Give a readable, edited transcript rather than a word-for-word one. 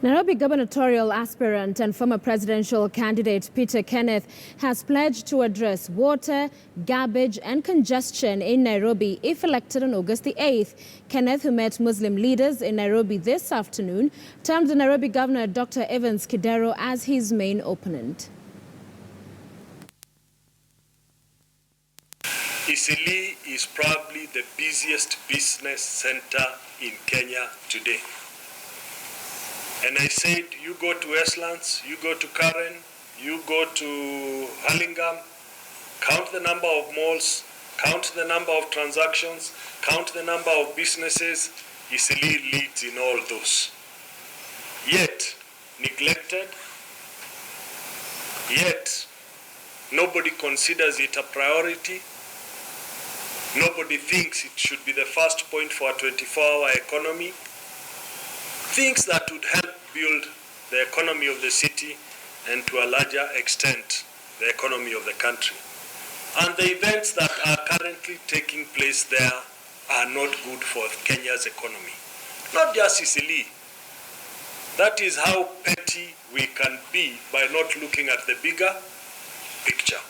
Nairobi gubernatorial aspirant and former presidential candidate Peter Kenneth has pledged to address water, garbage and congestion in Nairobi if elected on August the 8th. Kenneth, who met Muslim leaders in Nairobi this afternoon, termed the Nairobi governor Dr. Evans Kidero as his main opponent. Eastleigh is probably the busiest business center in Kenya today. And I said, you go to Westlands, you go to Karen, you go to Hurlingham, count the number of malls, count the number of transactions, count the number of businesses. Eastleigh leads in all those. Yet, neglected, yet, nobody considers it a priority. Nobody thinks it should be the first point for a 24-hour economy. Things that would help build the economy of the city and to a larger extent the economy of the country. And the events that are currently taking place there are not good for Kenya's economy. Not just Eastleigh. That is how petty we can be by not looking at the bigger picture.